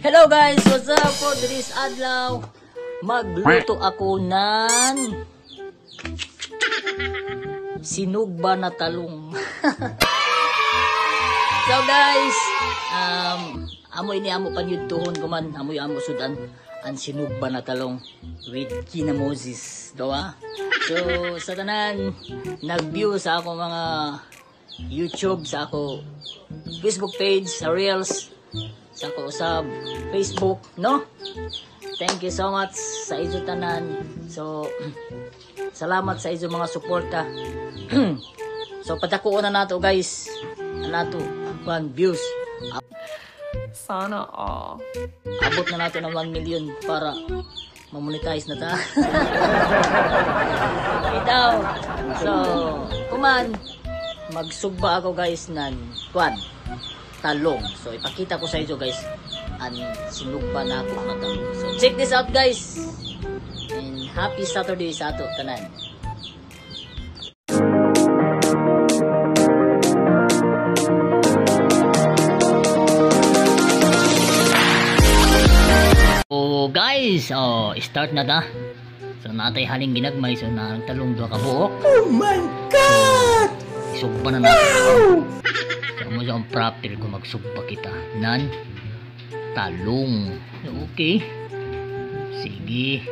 Hello guys, what's up for this adlaw? Magluto ako ng sinugba na talong. So guys, amoy ni amo panyudtuhon ko man, amoy amo sudan ang sinugba na talong with kinamosis, dawa. So sa tanan nag-view sa ako mga YouTube, sa ako Facebook page, sa Reels, sa ako sa Facebook, no? Thank you so much sa izo tanan. So salamat sa izo mga suporta. So padakuon na nato guys, nato 1 views. Sana all. Abot na nato ng 1 million para mamonetize na ta. Itaw. So kuman magsugba ako guys ng talong. So ipakita ko sa inyo guys ang sinugba na ako na talong. So check this out guys. And happy Saturday sa ato tanan. So guys, start na ta. So natay haling ginagmay so na ang talong duha ka buok. Oh my god. So, isugba na natin. So mo sa proper ko magsugba kita nan talong. So, okay. Sige.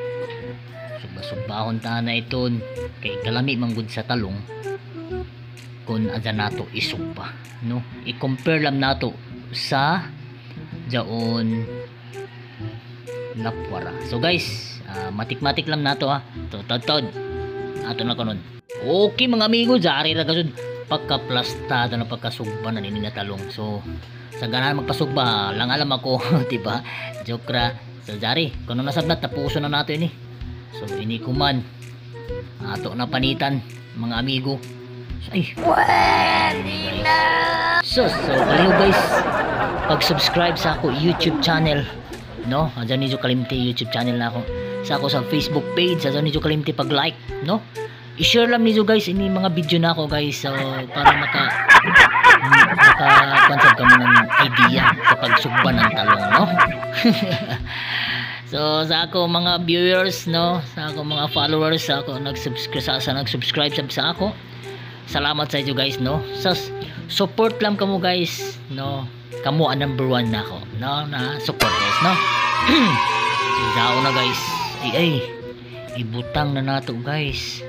Sugba-sugbahon ta na iton kay kalami manggod sa talong. Kun adya nato isugba, no? I-compare lang nato sa jaon lapwara. So guys, matik-matik lang nato ha. Tod ato na kanon. Okay mga amigo, jari ra kasud pagkaplastado na pagkasugba na nini na talong. So sa ganahan magpasugba lang alam ako, diba? Joke ra. So jari, kuno nasab na tapuso na nato ini. So ini kuman ato na panitan mga amigo. So, ay, so kaliho guys, pag-subscribe sa ako YouTube channel, no? Adyan niyo kalimti YouTube channel na ako. Sa ako sa Facebook page, adyan niyo kalimti pag-like, no? I-share lang niyo guys ini mga video na ako guys, so para maka-concept kami ng idea kapag sugba ng talong, no? So sa ako mga viewers, no, sa ako mga followers, sa ako nag-subscribe sa ako. Salamat sa inyo guys, no. So support lang kamo guys, no. Kamo ang number 1 na ako, no, na support guys, no. Dao na guys. Ibutang na nato guys.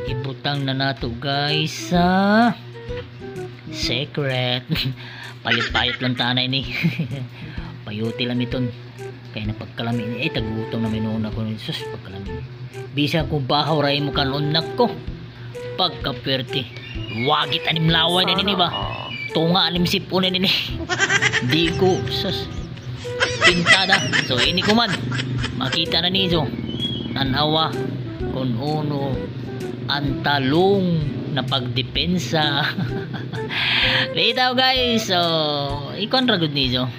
Ibutang na nato guys sa secret. Payot-payot lang tanay ni. Payuti lang iton. Kaya na pagkalami ni tagutom na minuna ko ni sus pagkalami. Bisa ko bahaw ray mo kanon nako. Pagkaperte. Wagit anim laway na nini ba? Tunga anim sipon na nini. Di ko sus pintada. So ini kuman. Makita na niyo. Tanawa kun uno ang talong na pagdepensa. Bitaw guys, so ikon ra gud niyo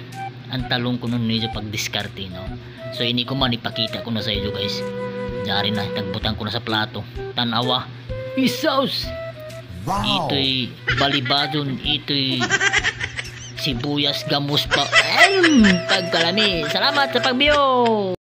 ang talong kuno niyo pagdiskarte, no. So ini ko man ipakita ko na sa inyo guys. Diari na tagbutang ko na sa plato. Tanawa isaus. Wow. Ito'y balibadon, ito'y sibuyas, gamus pa. Pagkalami. Salamat sa pag-view.